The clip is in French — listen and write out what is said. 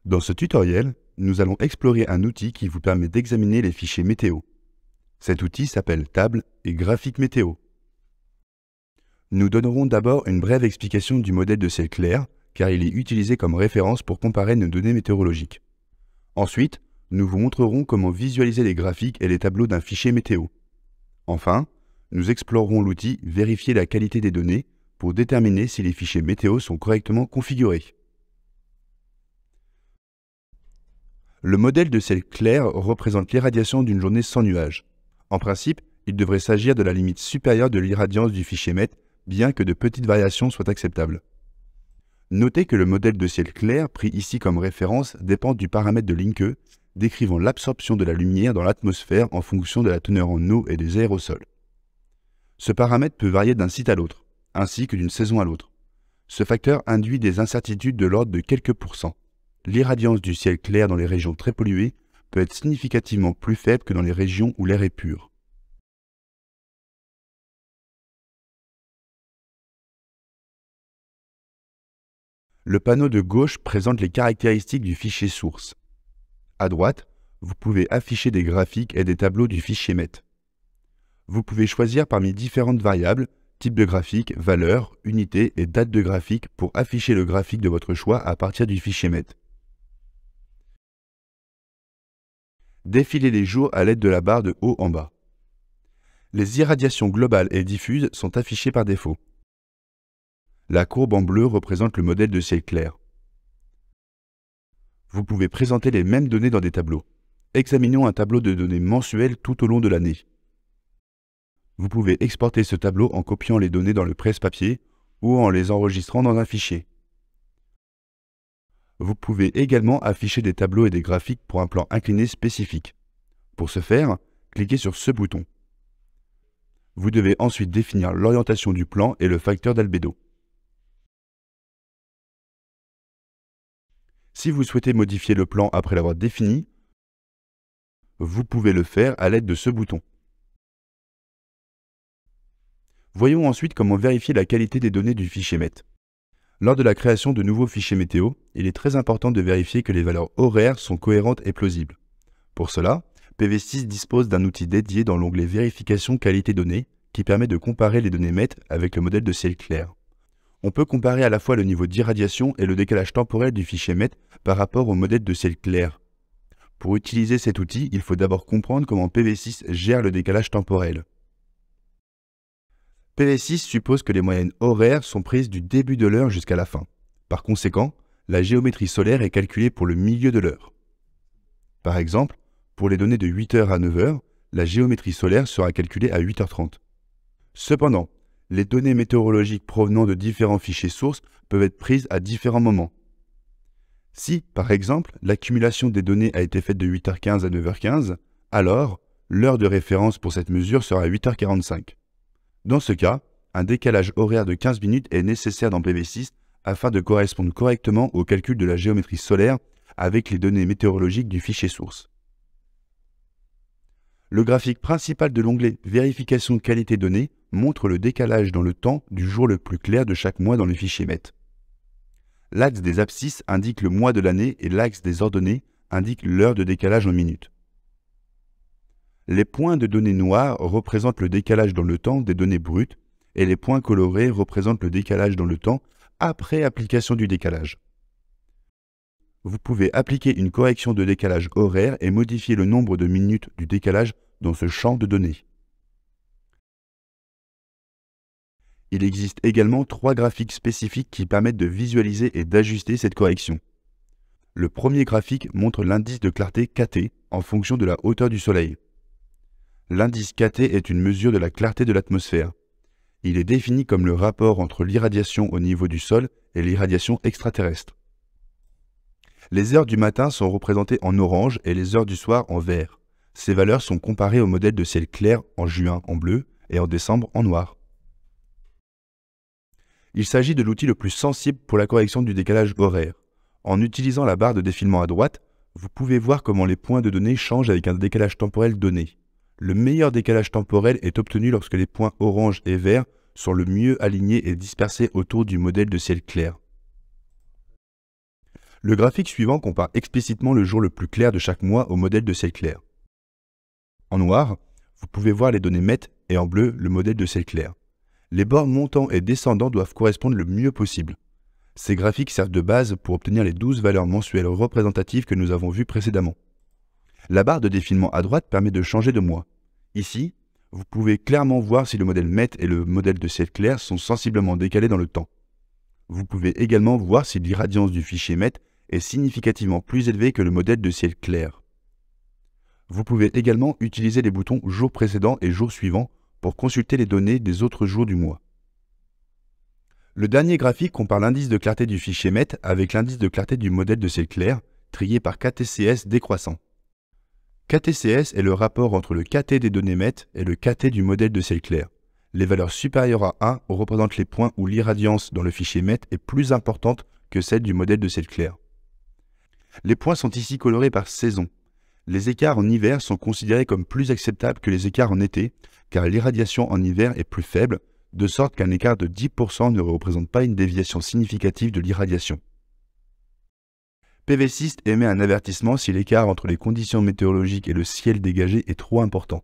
Dans ce tutoriel, nous allons explorer un outil qui vous permet d'examiner les fichiers météo. Cet outil s'appelle Table et Graphique Météo. Nous donnerons d'abord une brève explication du modèle de ciel clair, car il est utilisé comme référence pour comparer nos données météorologiques. Ensuite, nous vous montrerons comment visualiser les graphiques et les tableaux d'un fichier météo. Enfin, nous explorerons l'outil Vérifier la qualité des données pour déterminer si les fichiers météo sont correctement configurés. Le modèle de ciel clair représente l'irradiation d'une journée sans nuages. En principe, il devrait s'agir de la limite supérieure de l'irradiance du fichier MET, bien que de petites variations soient acceptables. Notez que le modèle de ciel clair, pris ici comme référence, dépend du paramètre de Linke, décrivant l'absorption de la lumière dans l'atmosphère en fonction de la teneur en eau et des aérosols. Ce paramètre peut varier d'un site à l'autre, ainsi que d'une saison à l'autre. Ce facteur induit des incertitudes de l'ordre de quelques pourcents. L'irradiance du ciel clair dans les régions très polluées peut être significativement plus faible que dans les régions où l'air est pur. Le panneau de gauche présente les caractéristiques du fichier source. À droite, vous pouvez afficher des graphiques et des tableaux du fichier MET. Vous pouvez choisir parmi différentes variables, type de graphique, valeur, unité et date de graphique pour afficher le graphique de votre choix à partir du fichier MET. Défilez les jours à l'aide de la barre de haut en bas. Les irradiations globales et diffuses sont affichées par défaut. La courbe en bleu représente le modèle de ciel clair. Vous pouvez présenter les mêmes données dans des tableaux. Examinons un tableau de données mensuel tout au long de l'année. Vous pouvez exporter ce tableau en copiant les données dans le presse-papier ou en les enregistrant dans un fichier. Vous pouvez également afficher des tableaux et des graphiques pour un plan incliné spécifique. Pour ce faire, cliquez sur ce bouton. Vous devez ensuite définir l'orientation du plan et le facteur d'albédo. Si vous souhaitez modifier le plan après l'avoir défini, vous pouvez le faire à l'aide de ce bouton. Voyons ensuite comment vérifier la qualité des données du fichier MET. Lors de la création de nouveaux fichiers météo, il est très important de vérifier que les valeurs horaires sont cohérentes et plausibles. Pour cela, PV6 dispose d'un outil dédié dans l'onglet Vérification qualité données qui permet de comparer les données MET avec le modèle de ciel clair. On peut comparer à la fois le niveau d'irradiation et le décalage temporel du fichier MET par rapport au modèle de ciel clair. Pour utiliser cet outil, il faut d'abord comprendre comment PV6 gère le décalage temporel. PV6 suppose que les moyennes horaires sont prises du début de l'heure jusqu'à la fin. Par conséquent, la géométrie solaire est calculée pour le milieu de l'heure. Par exemple, pour les données de 8h à 9h, la géométrie solaire sera calculée à 8h30. Cependant, les données météorologiques provenant de différents fichiers sources peuvent être prises à différents moments. Si, par exemple, l'accumulation des données a été faite de 8h15 à 9h15, alors l'heure de référence pour cette mesure sera 8h45. Dans ce cas, un décalage horaire de 15 minutes est nécessaire dans PV6 afin de correspondre correctement au calcul de la géométrie solaire avec les données météorologiques du fichier source. Le graphique principal de l'onglet Vérification qualité données montre le décalage dans le temps du jour le plus clair de chaque mois dans le fichier MET. L'axe des abscisses indique le mois de l'année et l'axe des ordonnées indique l'heure de décalage en minutes. Les points de données noirs représentent le décalage dans le temps des données brutes et les points colorés représentent le décalage dans le temps après application du décalage. Vous pouvez appliquer une correction de décalage horaire et modifier le nombre de minutes du décalage dans ce champ de données. Il existe également 3 graphiques spécifiques qui permettent de visualiser et d'ajuster cette correction. Le premier graphique montre l'indice de clarté KT en fonction de la hauteur du Soleil. L'indice KT est une mesure de la clarté de l'atmosphère. Il est défini comme le rapport entre l'irradiation au niveau du sol et l'irradiation extraterrestre. Les heures du matin sont représentées en orange et les heures du soir en vert. Ces valeurs sont comparées au modèle de ciel clair en juin en bleu et en décembre en noir. Il s'agit de l'outil le plus sensible pour la correction du décalage horaire. En utilisant la barre de défilement à droite, vous pouvez voir comment les points de données changent avec un décalage temporel donné. Le meilleur décalage temporel est obtenu lorsque les points orange et vert sont le mieux alignés et dispersés autour du modèle de ciel clair. Le graphique suivant compare explicitement le jour le plus clair de chaque mois au modèle de ciel clair. En noir, vous pouvez voir les données MET et en bleu, le modèle de ciel clair. Les bords montants et descendants doivent correspondre le mieux possible. Ces graphiques servent de base pour obtenir les 12 valeurs mensuelles représentatives que nous avons vues précédemment. La barre de défilement à droite permet de changer de mois. Ici, vous pouvez clairement voir si le modèle MET et le modèle de ciel clair sont sensiblement décalés dans le temps. Vous pouvez également voir si l'irradiance du fichier MET est significativement plus élevée que le modèle de ciel clair. Vous pouvez également utiliser les boutons jour précédent et jour suivant pour consulter les données des autres jours du mois. Le dernier graphique compare l'indice de clarté du fichier MET avec l'indice de clarté du modèle de ciel clair, trié par KTCS décroissant. KTCS est le rapport entre le KT des données MET et le KT du modèle de ciel clair. Les valeurs supérieures à 1 représentent les points où l'irradiance dans le fichier MET est plus importante que celle du modèle de ciel clair. Les points sont ici colorés par saison. Les écarts en hiver sont considérés comme plus acceptables que les écarts en été, car l'irradiation en hiver est plus faible, de sorte qu'un écart de 10% ne représente pas une déviation significative de l'irradiation. PV6 émet un avertissement si l'écart entre les conditions météorologiques et le ciel dégagé est trop important.